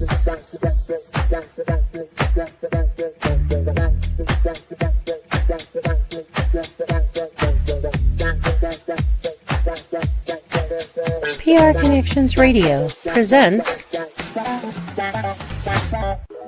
PR Connections Radio presents.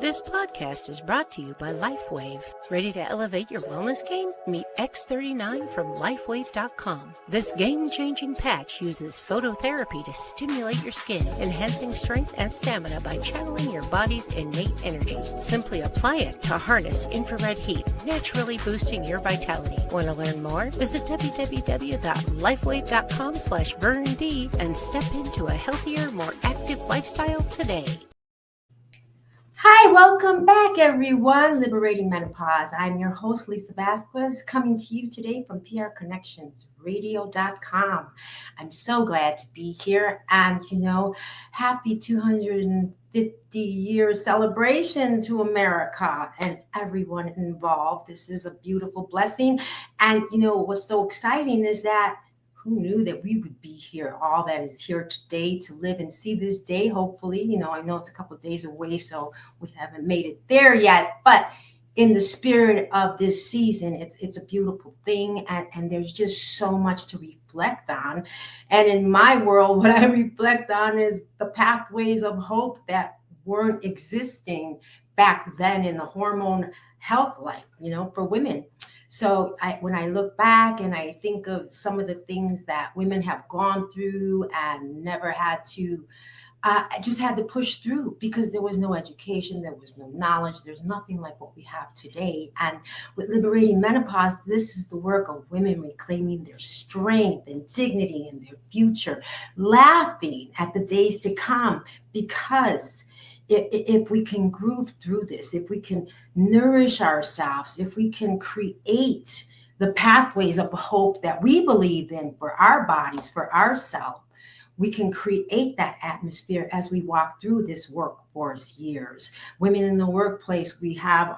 This podcast is brought to you by LifeWave. Ready to elevate your wellness game? Meet X39 from LifeWave.com. This game-changing patch uses phototherapy to stimulate your skin, enhancing strength and stamina by channeling your body's innate energy. Simply apply it to harness infrared heat, naturally boosting your vitality. Want to learn more? Visit www.lifewave.com/VernD and step into a healthier, more active lifestyle today. Hi, welcome back, everyone. Liberating Menopause. I'm your host, Lisa Vasquez, coming to you today from prconnectionsradio.com. I'm so glad to be here, and happy 250-year celebration to America and everyone involved. This is a beautiful blessing, and what's so exciting is that who knew that we would be here, all that is here today to live and see this day, hopefully. I know it's a couple of days away, so we haven't made it there yet. But in the spirit of this season, it's a beautiful thing. And there's just so much to reflect on. And in my world, what I reflect on is the pathways of hope that weren't existing back then in the hormone health life, for women. So when I look back and I think of some of the things that women have gone through and never had to, I just had to push through because there was no education, there was no knowledge, there's nothing like what we have today. And with Liberating Menopause, this is the work of women reclaiming their strength and dignity and their future, laughing at the days to come, because if we can groove through this, if we can nourish ourselves, if we can create the pathways of hope that we believe in for our bodies, for ourselves, we can create that atmosphere as we walk through this workforce years. Women in the workplace, we have,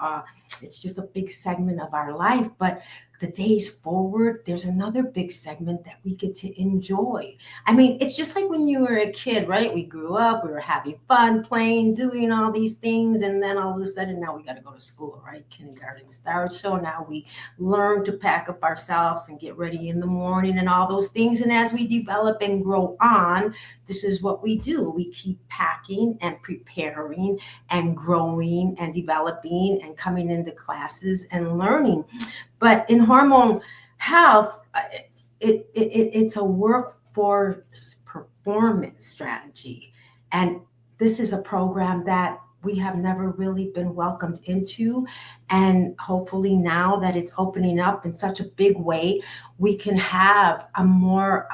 it's just a big segment of our life, but the days forward, there's another big segment that we get to enjoy. I mean, it's just like when you were a kid, right? We grew up, we were having fun, playing, doing all these things. And then all of a sudden, now we got to go to school, right? Kindergarten starts. So now we learn to pack up ourselves and get ready in the morning and all those things. And as we develop and grow on, this is what we do. We keep packing and preparing and growing and developing and coming into classes and learning. But in hormone health, it's a workforce performance strategy. And this is a program that we have never really been welcomed into. And hopefully now that it's opening up in such a big way, we can have a more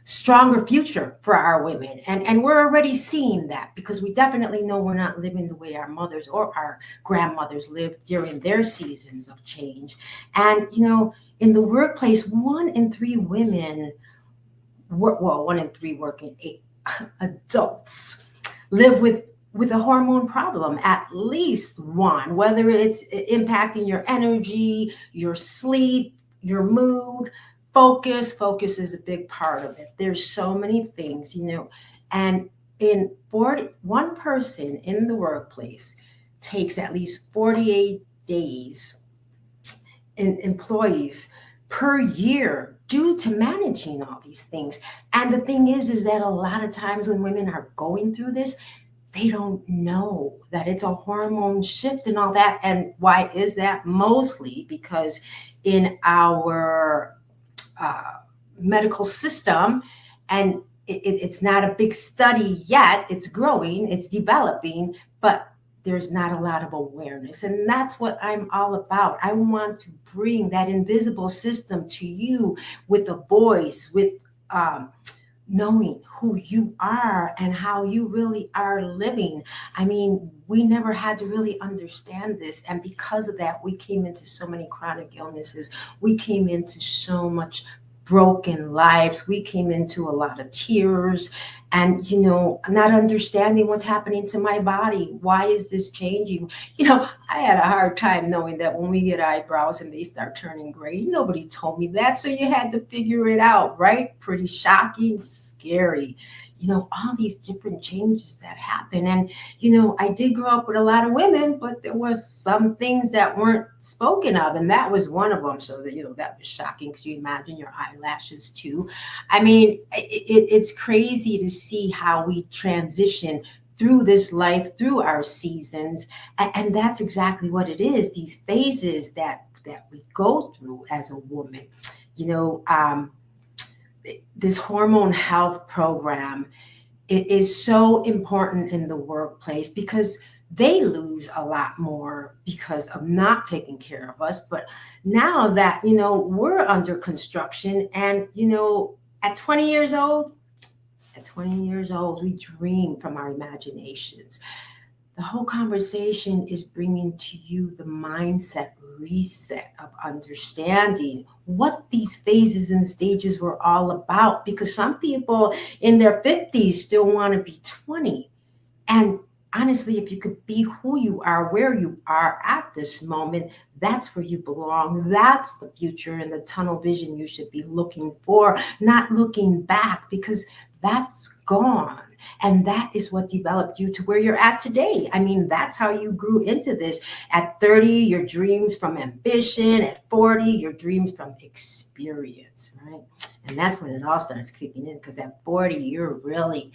stronger future for our women. And we're already seeing that, because we definitely know we're not living the way our mothers or our grandmothers lived during their seasons of change. And, in the workplace, 1 in 3 women, 1 in 3 working adults live with a hormone problem, at least one, whether it's impacting your energy, your sleep, your mood. Focus is a big part of it. There's so many things, and one person in the workplace takes at least 48 days in employees per year due to managing all these things. And the thing is that a lot of times when women are going through this, they don't know that it's a hormone shift and all that. And why is that? Mostly because in our medical system, and it's not a big study yet, it's growing, it's developing, but there's not a lot of awareness. And that's what I'm all about. I want to bring that invisible system to you with a voice, with knowing who you are and how you really are living. I mean, we never had to really understand this. And because of that, we came into so many chronic illnesses. We came into so much broken lives. We came into a lot of tears and, not understanding what's happening to my body. Why is this changing? I had a hard time knowing that when we get eyebrows and they start turning gray, nobody told me that. So you had to figure it out, right? Pretty shocking, scary. all these different changes that happen. And, I did grow up with a lot of women, but there was some things that weren't spoken of. And that was one of them. So that was shocking. Because you imagine your eyelashes too. I mean, it's crazy to see how we transition through this life, through our seasons. And that's exactly what it is. These phases that we go through as a woman, this hormone health program, it is so important in the workplace because they lose a lot more because of not taking care of us. But now that, we're under construction and, at 20 years old, we dream from our imaginations. The whole conversation is bringing to you the mindset reset of understanding what these phases and stages were all about. Because some people in their 50s still want to be 20. And honestly, if you could be who you are, where you are at this moment, that's where you belong. That's the future and the tunnel vision you should be looking for, not looking back, because that's gone. And that is what developed you to where you're at today. I mean, that's how you grew into this. At 30, your dreams from ambition. At 40, your dreams from experience, right? And that's when it all starts kicking in, because at 40, you're really,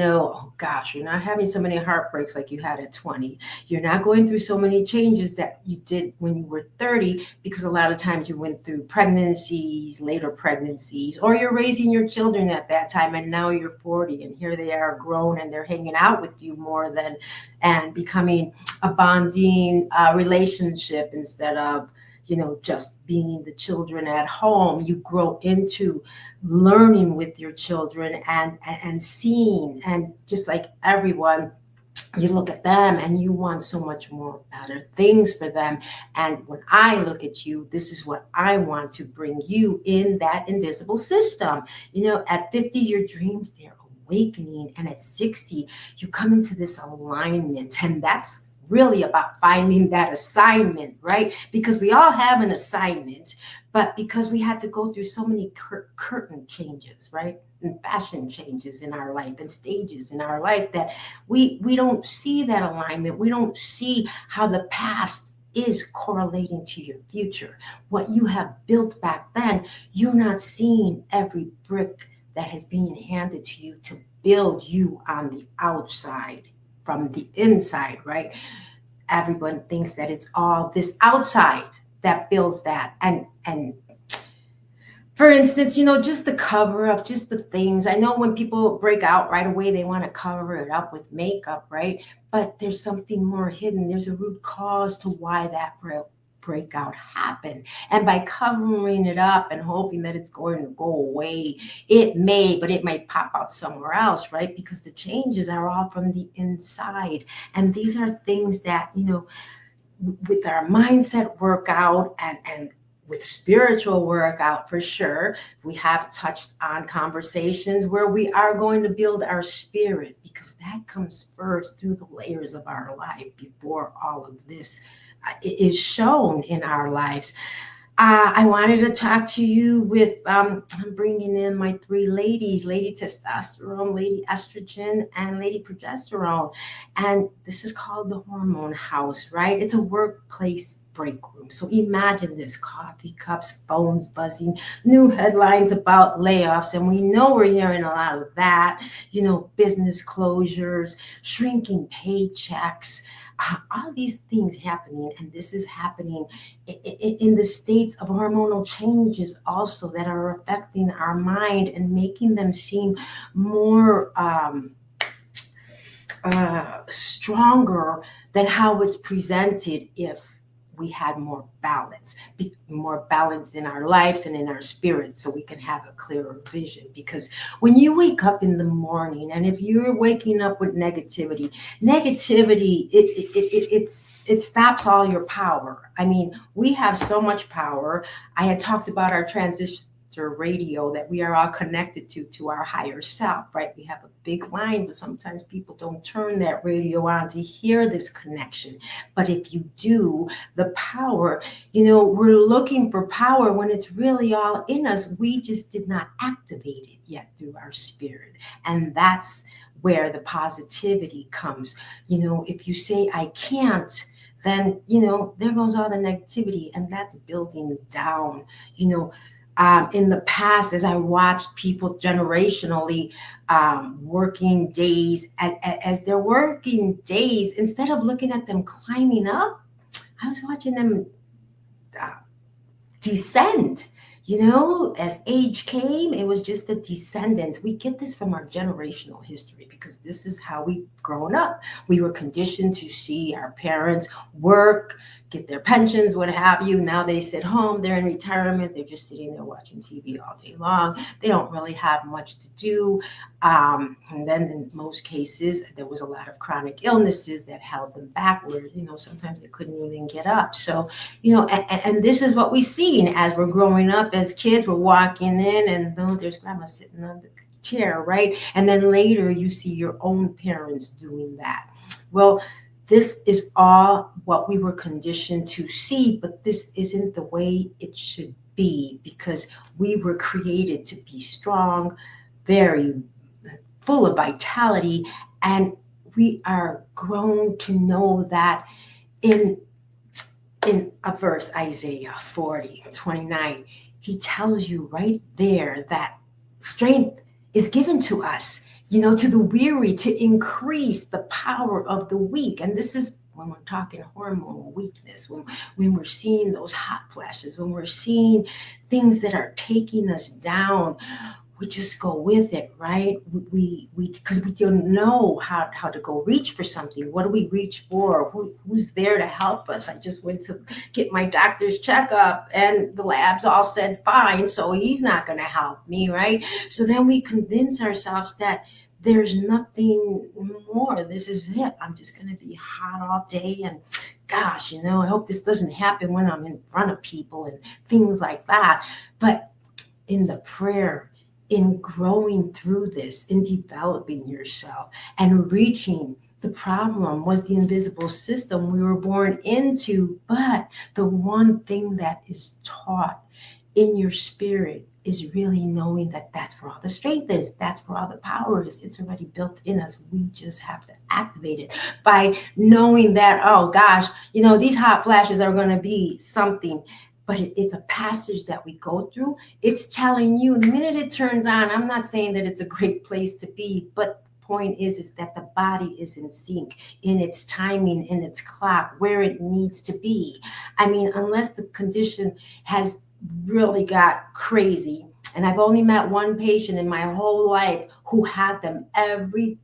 oh gosh, you're not having so many heartbreaks like you had at 20. You're not going through so many changes that you did when you were 30, because a lot of times you went through pregnancies, later pregnancies, or you're raising your children at that time, and now you're 40, and here they are grown, and they're hanging out with you more than, and becoming a bonding relationship instead of, just being the children at home. You grow into learning with your children and seeing, and just like everyone, you look at them and you want so much more better things for them. And when I look at you, this is what I want to bring you in that invisible system. At 50, your dreams, they're awakening. And at 60, you come into this alignment. And that's really about finding that assignment, right? Because we all have an assignment, but because we had to go through so many curtain changes, right? And fashion changes in our life and stages in our life, that we don't see that alignment. We don't see how the past is correlating to your future. What you have built back then, you're not seeing every brick that has been handed to you to build you on the outside from the inside, right? Everyone thinks that it's all this outside that builds that. And for instance, just the cover up, just the things. I know when people break out right away, they want to cover it up with makeup, right? But there's something more hidden. There's a root cause to why that breakout happened. And by covering it up and hoping that it's going to go away, it might pop out somewhere else, right? Because the changes are all from the inside. And these are things that, with our mindset workout and with spiritual workout, for sure, we have touched on conversations where we are going to build our spirit, because that comes first through the layers of our life before all of this is shown in our lives. I wanted to talk to you with, I'm bringing in my three ladies, Lady Testosterone, Lady Estrogen, and Lady Progesterone. And this is called the Hormone House, right? It's a workplace break room. So imagine this: coffee cups, phones buzzing, new headlines about layoffs. And we know we're hearing a lot of that, business closures, shrinking paychecks, all these things happening. And this is happening in the states of hormonal changes also that are affecting our mind and making them seem more stronger than how it's presented if we had more balance in our lives and in our spirits, so we can have a clearer vision. Because when you wake up in the morning, and if you're waking up with negativity, it stops all your power. I mean, we have so much power. I had talked about our master radio that we are all connected to our higher self, right? We have a big line, but sometimes people don't turn that radio on to hear this connection. But if you do, the power, we're looking for power when it's really all in us. We just did not activate it yet through our spirit. And that's where the positivity comes. If you say, I can't, then, there goes all the negativity, and that's building down. In the past, as I watched people generationally working days, as they're working days, instead of looking at them climbing up, I was watching them descend. As age came, it was just the descendants. We get this from our generational history because this is how we've grown up. We were conditioned to see our parents work, get their pensions, what have you. Now they sit home, they're in retirement, they're just sitting there watching TV all day long. They don't really have much to do. And then in most cases, there was a lot of chronic illnesses that held them backward. Sometimes they couldn't even get up. So, and this is what we see as we're growing up as kids. We're walking in and there's grandma sitting on the chair, right? And then later you see your own parents doing that. Well, this is all what we were conditioned to see, but this isn't the way it should be, because we were created to be strong, very full of vitality, and we are grown to know that in a verse, Isaiah 40:29, he tells you right there that strength is given to us, to the weary, to increase the power of the weak. And this is when we're talking hormonal weakness, when we're seeing those hot flashes, when we're seeing things that are taking us down, we just go with it, right? We because we don't know how to go reach for something. What do we reach for? Who's there to help us? I just went to get my doctor's checkup and the labs all said fine, so he's not going to help me, right? So then we convince ourselves that there's nothing more. This is it. I'm just going to be hot all day, and gosh, I hope this doesn't happen when I'm in front of people and things like that. But in the prayer, in growing through this, in developing yourself and reaching, the problem was the invisible system we were born into. But the one thing that is taught in your spirit is really knowing that that's where all the strength is. That's where all the power is. It's already built in us. We just have to activate it by knowing that, oh gosh, these hot flashes are going to be something. But it's a passage that we go through. It's telling you the minute it turns on, I'm not saying that it's a great place to be, but the point is that the body is in sync, in its timing, in its clock, where it needs to be. I mean, unless the condition has really got crazy, and I've only met one patient in my whole life who had them every,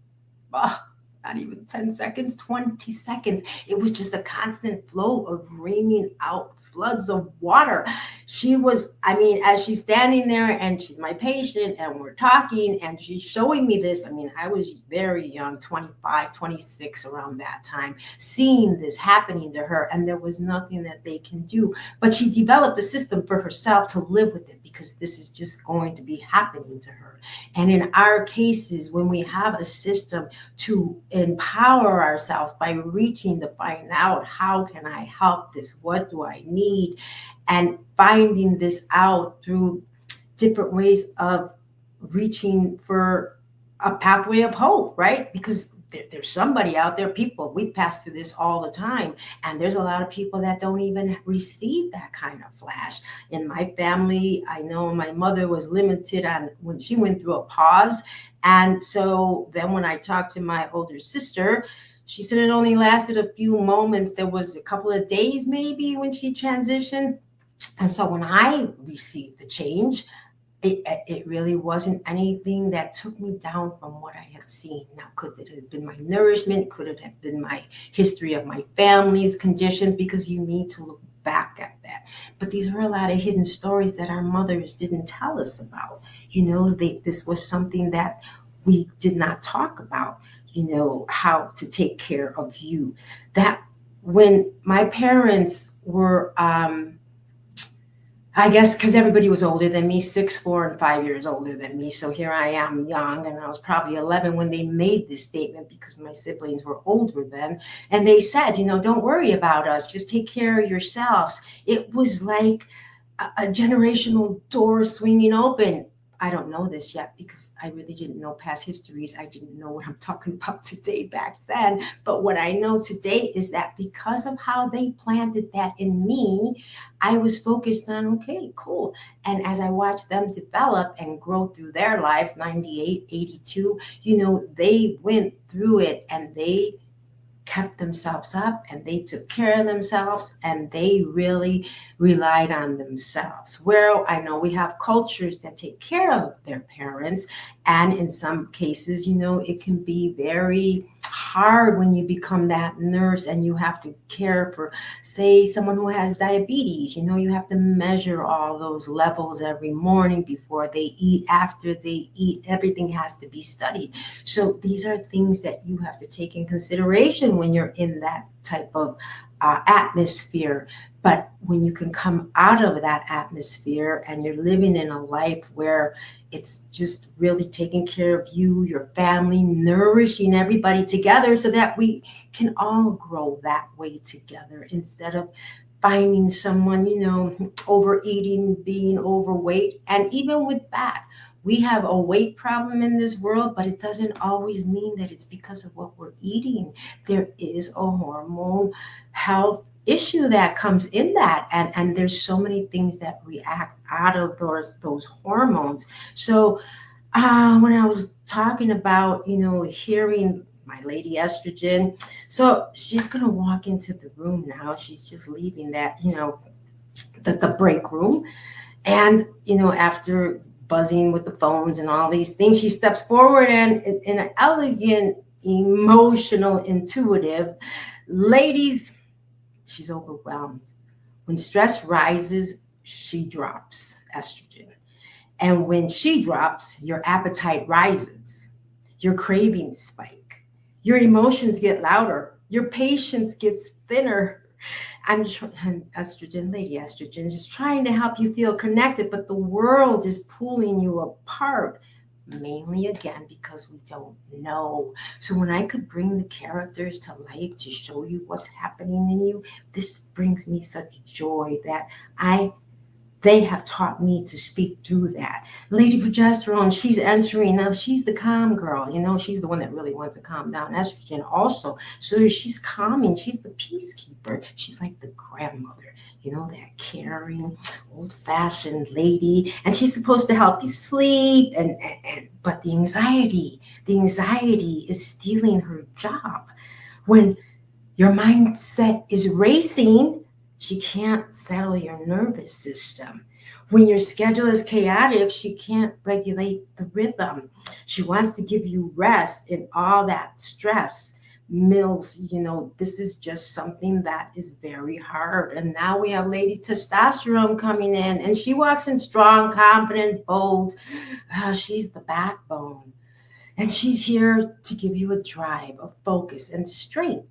not even 10 seconds, 20 seconds. It was just a constant flow of raining out floods of water. She was, as she's standing there and she's my patient and we're talking and she's showing me this. I was very young, 25, 26 around that time, seeing this happening to her, and there was nothing that they can do. But she developed a system for herself to live with it, because this is just going to be happening to her. And in our cases, when we have a system to empower ourselves by reaching to find out, how can I help this? What do I need? And finding this out through different ways of reaching for a pathway of hope, right? Because there's somebody out there, we pass through this all the time. And there's a lot of people that don't even receive that kind of flash. In my family, I know my mother was limited on when she went through a pause. And so then when I talked to my older sister, she said it only lasted a few moments. There was a couple of days maybe when she transitioned. And so when I received the change, it really wasn't anything that took me down from what I had seen. Now, could it have been my nourishment? Could it have been my history of my family's conditions? Because you need to look back at that. But these were a lot of hidden stories that our mothers didn't tell us about. This was something that we did not talk about, how to take care of you. That when my parents were I guess because everybody was older than me, 6, 4, and 5 years older than me. So here I am young, and I was probably 11 when they made this statement because my siblings were older then. And they said, don't worry about us, just take care of yourselves. It was like a generational door swinging open. I don't know this yet because I really didn't know past histories. I didn't know what I'm talking about today back then. But what I know today is that because of how they planted that in me, I was focused on, okay, cool. And as I watched them develop and grow through their lives, 98, 82, they went through it and they kept themselves up and they took care of themselves and they really relied on themselves. Where I know we have cultures that take care of their parents, and in some cases, it can be very hard when you become that nurse and you have to care for, say, someone who has diabetes. You have to measure all those levels every morning before they eat, after they eat. Everything has to be studied. So these are things that you have to take in consideration when you're in that type of atmosphere. But when you can come out of that atmosphere and you're living in a life where it's just really taking care of you, your family, nourishing everybody together so that we can all grow that way together instead of finding someone, overeating, being overweight. And even with that, we have a weight problem in this world, but it doesn't always mean that it's because of what we're eating. There is a hormone health issue that comes in that, and there's so many things that react out of those hormones. So when I was talking about hearing my lady estrogen, so she's gonna walk into the room now. She's just leaving that the break room, and after buzzing with the phones and all these things, she steps forward and in an elegant, emotional, intuitive, ladies, she's overwhelmed. When stress rises, she drops estrogen. And when she drops, your appetite rises, your cravings spike, your emotions get louder, your patience gets thinner. Estrogen, Lady Estrogen, is trying to help you feel connected, but the world is pulling you apart. Mainly again because we don't know. So when I could bring the characters to life to show you what's happening in you, this brings me such joy that they have taught me to speak through that. Lady Progesterone, she's entering. Now, she's the calm girl. She's the one that really wants to calm down. Estrogen also. So she's calming. She's the peacekeeper. She's like the grandmother, that caring, old-fashioned lady. And she's supposed to help you sleep. But the anxiety is stealing her job. When your mindset is racing, she can't settle your nervous system. When your schedule is chaotic, she can't regulate the rhythm. She wants to give you rest in all that stress. Meals, this is just something that is very hard. And now we have Lady Testosterone coming in, and she walks in strong, confident, bold. She's the backbone. And she's here to give you a drive, a focus, and strength.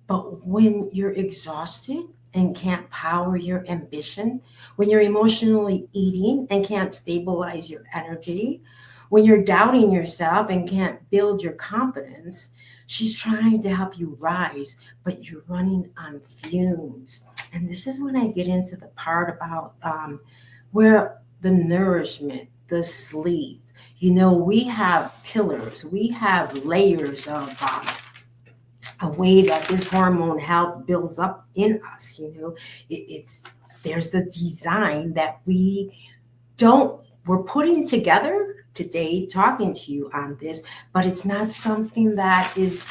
But when you're exhausted and can't power your ambition, when you're emotionally eating and can't stabilize your energy, when you're doubting yourself and can't build your confidence, she's trying to help you rise, but you're running on fumes. And this is when I get into the part about where the nourishment, the sleep, we have pillars, we have layers of a way that this hormone health builds up in us. There's the design that we're putting together today, talking to you on this, but it's not something that is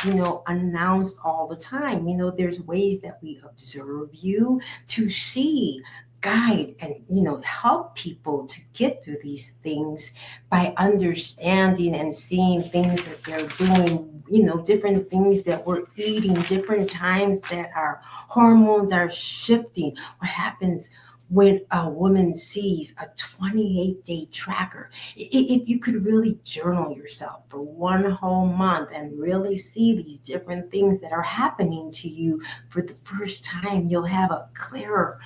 announced all the time. There's ways that we observe you to see, guide, and help people to get through these things by understanding and seeing things that they're doing, different things that we're eating, different times that our hormones are shifting. What happens when a woman sees a 28-day tracker? If you could really journal yourself for one whole month and really see these different things that are happening to you for the first time, you'll have a clearer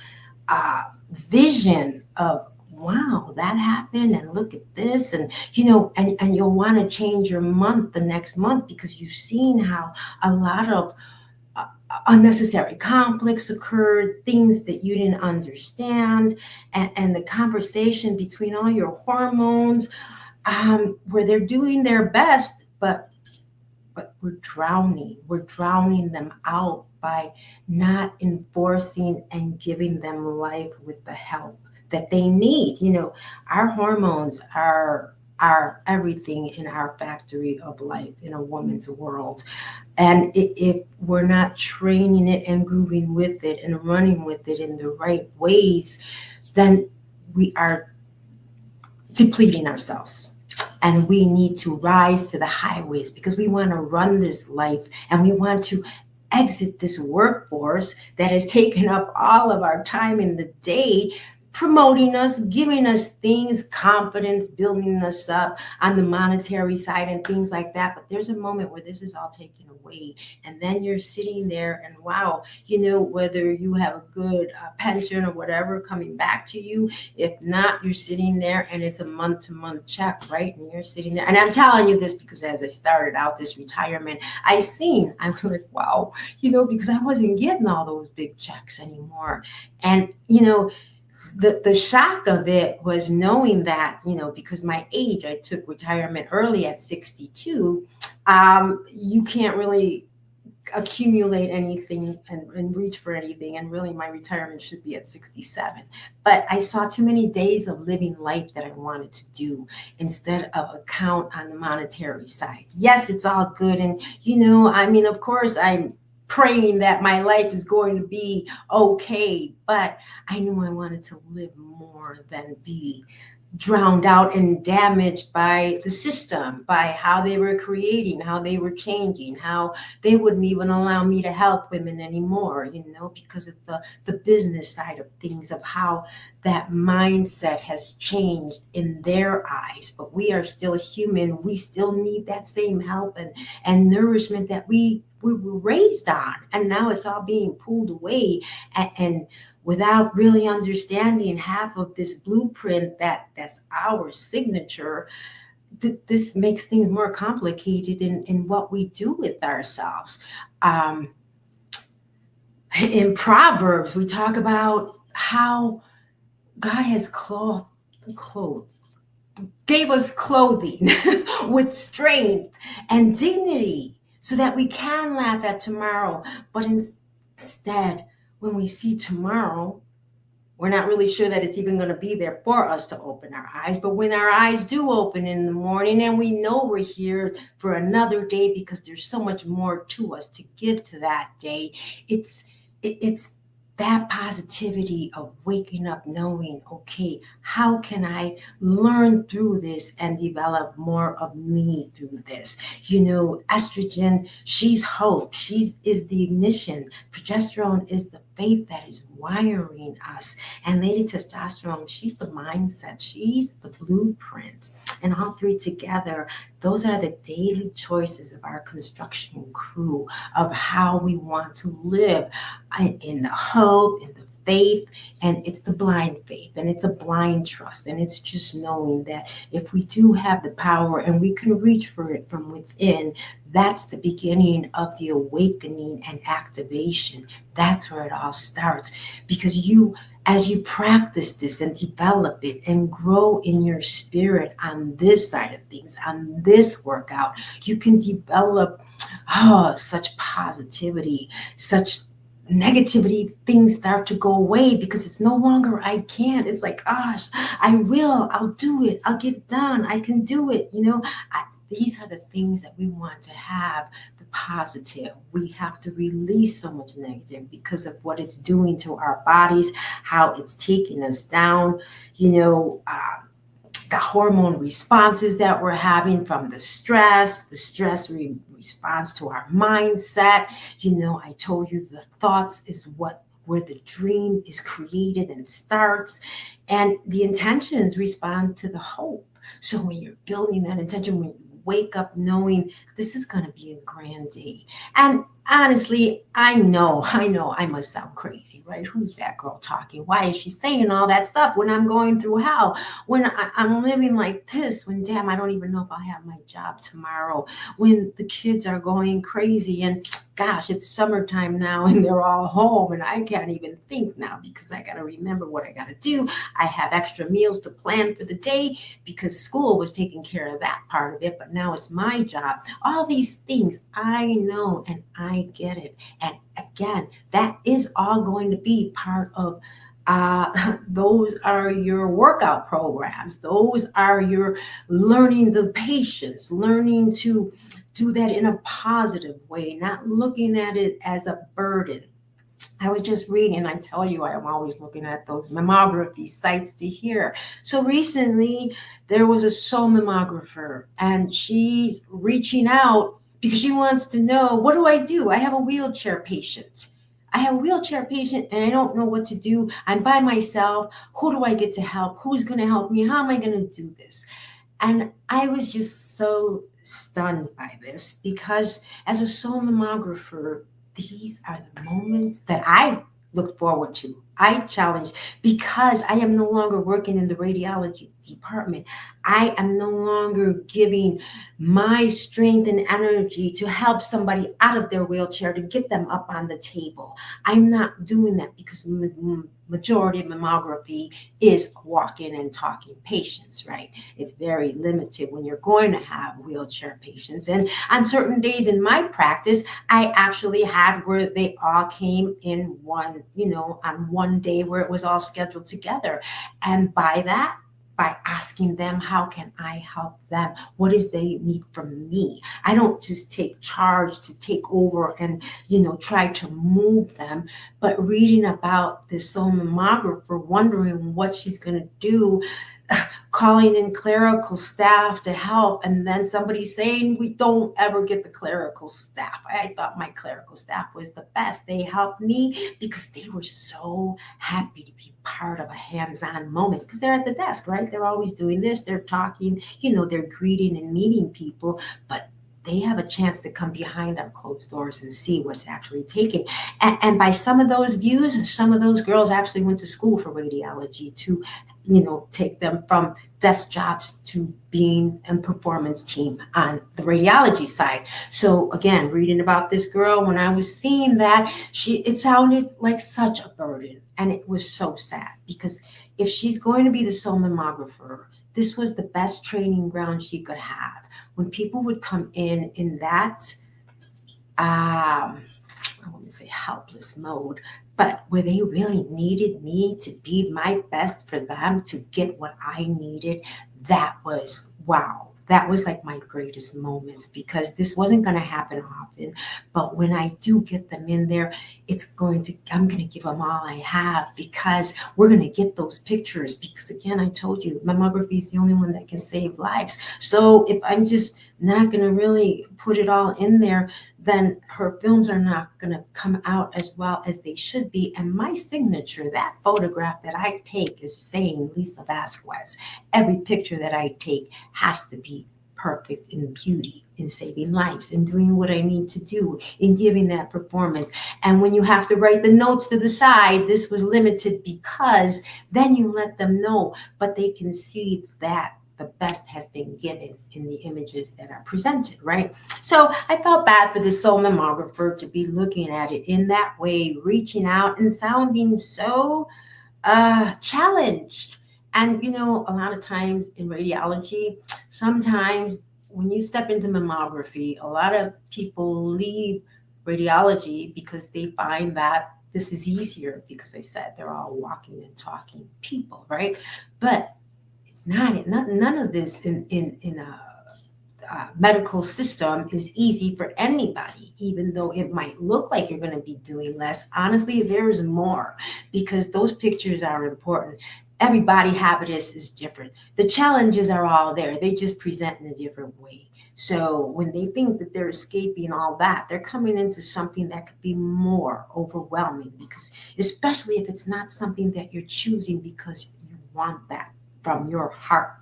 vision of, wow, that happened, and look at this, and and you'll want to change your month the next month because you've seen how a lot of unnecessary conflicts occurred, things that you didn't understand, and the conversation between all your hormones, where they're doing their best, but we're drowning them out by not enforcing and giving them life with the help that they need. Our hormones are everything in our factory of life in a woman's world. And if we're not training it and grooving with it and running with it in the right ways, then we are depleting ourselves. And we need to rise to the highways because we want to run this life and we want to exit this workforce that has taken up all of our time in the day, promoting us, giving us things, confidence, building us up on the monetary side and things like that. But there's a moment where this is all taken away. And then you're sitting there and wow, whether you have a good pension or whatever coming back to you, if not, you're sitting there and it's a month-to-month check, right? And you're sitting there. And I'm telling you this because as I started out this retirement, I was like, wow, because I wasn't getting all those big checks anymore. And, the shock of it was knowing that, because my age, I took retirement early at 62, you can't really accumulate anything and reach for anything. And really my retirement should be at 67. But I saw too many days of living life that I wanted to do instead of account on the monetary side. Yes, it's all good. And, of course, I'm praying that my life is going to be okay, but I knew I wanted to live more than be drowned out and damaged by the system, by how they were creating, how they were changing, how they wouldn't even allow me to help women anymore, because of the business side of things, of how that mindset has changed in their eyes. But we are still human. We still need that same help and nourishment that we were raised on. And now it's all being pulled away. And without really understanding half of this blueprint that's our signature, this makes things more complicated in what we do with ourselves. In Proverbs, we talk about how God has gave us clothing with strength and dignity so that we can laugh at tomorrow. But instead, when we see tomorrow, we're not really sure that it's even going to be there for us to open our eyes. But when our eyes do open in the morning and we know we're here for another day because there's so much more to us to give to that day, it's that positivity of waking up knowing, okay, how can I learn through this and develop more of me through this? Estrogen, she's hope. Is the ignition. Progesterone is the faith that is wiring us. And Lady Testosterone, she's the mindset. She's the blueprint. And all three together, those are the daily choices of our construction crew of how we want to live in the hope, in the faith, and it's the blind faith, and it's a blind trust, and it's just knowing that if we do have the power and we can reach for it from within, that's the beginning of the awakening and activation. That's where it all starts, because as you practice this and develop it and grow in your spirit on this side of things, on this workout, you can develop such positivity, such negativity. Things start to go away because it's no longer I can't. It's like, gosh, I'll do it, I'll get it done, I can do it. These are the things that we want to have. The positive. We have to release so much negative because of what it's doing to our bodies, how it's taking us down, the hormone responses that we're having from the stress response to our mindset. I told you the thoughts is where the dream is created and starts, and the intentions respond to the hope. So when you're building that intention, when you wake up knowing this is going to be a grand day. And honestly, I know I must sound crazy, right? Who's that girl talking? Why is she saying all that stuff when I'm going through hell? When I'm living like this, when damn, I don't even know if I'll have my job tomorrow, when the kids are going crazy and gosh, it's summertime now and they're all home and I can't even think now because I got to remember what I got to do. I have extra meals to plan for the day because school was taking care of that part of it, but now it's my job. All these things I know and I get it. And again, that is all going to be part of those are your workout programs. Those are your learning the patience, learning to do that in a positive way, not looking at it as a burden. I was just reading, I tell you, I'm always looking at those mammography sites to hear. So recently, there was a soul mammographer, and she's reaching out because she wants to know, what do I do? I have a wheelchair patient. And I don't know what to do. I'm by myself. Who do I get to help? Who's going to help me? How am I going to do this? And I was just so stunned by this because as a soul mammographer, these are the moments that I look forward to. I challenge because I am no longer working in the radiology department. I am no longer giving my strength and energy to help somebody out of their wheelchair to get them up on the table. I'm not doing that because the majority of mammography is walking and talking patients, right? It's very limited when you're going to have wheelchair patients. And on certain days in my practice, I actually had where they all came in one, on one day where it was all scheduled together. And by asking them, how can I help them? What is they need from me? I don't just take charge to take over and, try to move them, but reading about this soul mammographer, wondering what she's going to do, calling in clerical staff to help, and then somebody saying we don't ever get the clerical staff. I thought my clerical staff was the best. They helped me because they were so happy to be part of a hands-on moment because they're at the desk, right? They're always doing this. They're talking, they're greeting and meeting people, but they have a chance to come behind our closed doors and see what's actually taken. And by some of those views, some of those girls actually went to school for radiology to take them from desk jobs to being a performance team on the radiology side. So again, reading about this girl, when I was seeing that, it sounded like such a burden. And it was so sad because if she's going to be the soul mammographer, this was the best training ground she could have. When people would come in that, I wouldn't say helpless mode, but where they really needed me to be my best for them to get what I needed, that was wow. That was like my greatest moments because this wasn't going to happen often. But when I do get them in there, I'm going to give them all I have because we're going to get those pictures. Because again, I told you, mammography is the only one that can save lives. So if I'm just not going to really put it all in there, then her films are not going to come out as well as they should be. And my signature, that photograph that I take is saying Lisa Vasquez. Every picture that I take has to be perfect in beauty, in saving lives, in doing what I need to do, in giving that performance. And when you have to write the notes to the side, this was limited because then you let them know, but they can see that the best has been given in the images that are presented, right? So I felt bad for the soul mammographer to be looking at it in that way, reaching out and sounding so challenged. And, a lot of times in radiology, sometimes when you step into mammography, a lot of people leave radiology because they find that this is easier because I said they're all walking and talking people, right? But it's not. None of this in a medical system is easy for anybody, even though it might look like you're going to be doing less. Honestly, there's more because those pictures are important. Every body habitus is different. The challenges are all there. They just present in a different way. So when they think that they're escaping all that, they're coming into something that could be more overwhelming because especially if it's not something that you're choosing because you want that from your heart,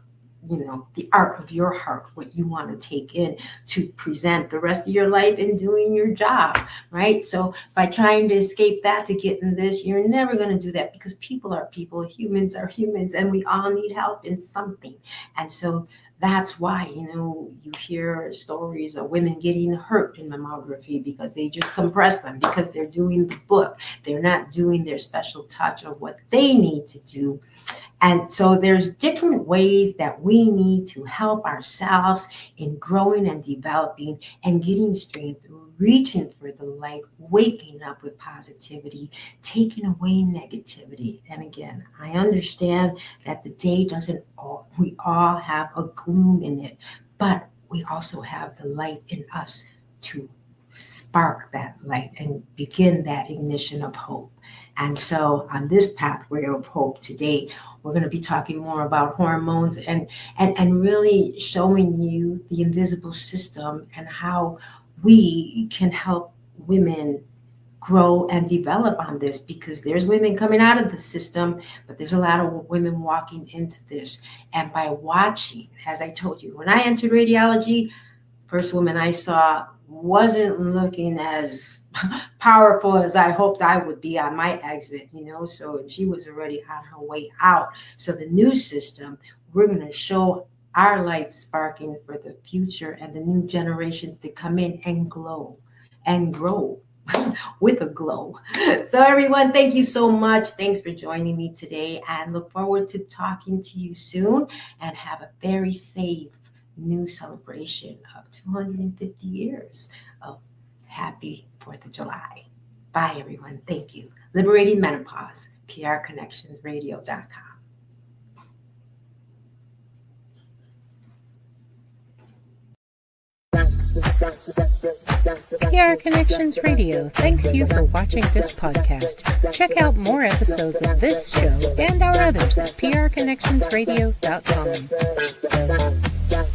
the art of your heart, what you want to take in to present the rest of your life in doing your job, right? So by trying to escape that to get in this, you're never going to do that, because people are people, humans are humans, and we all need help in something. And so that's why, you hear stories of women getting hurt in mammography because they just compress them, because they're doing the book. They're not doing their special touch of what they need to do. And so there's different ways that we need to help ourselves in growing and developing and getting strength, reaching for the light, waking up with positivity, taking away negativity. And again, I understand that the day we all have a gloom in it, but we also have the light in us to spark that light and begin that ignition of hope. And so on this pathway of hope today, we're going to be talking more about hormones and really showing you the invisible system and how we can help women grow and develop on this, because there's women coming out of the system, but there's a lot of women walking into this. And by watching, as I told you, when I entered radiology, first woman I saw wasn't looking as powerful as I hoped I would be on my exit, so she was already on her way out. So the new system, we're going to show our light sparking for the future and the new generations to come in and glow and grow with a glow. So everyone, thank you so much. Thanks for joining me today, and look forward to talking to you soon, and have a very safe new celebration of 250 years of happy 4th of July. Bye, everyone. Thank you. Liberating Menopause, prconnectionsradio.com. PR Connections Radio thanks you for watching this podcast. Check out more episodes of this show and our others at prconnectionsradio.com.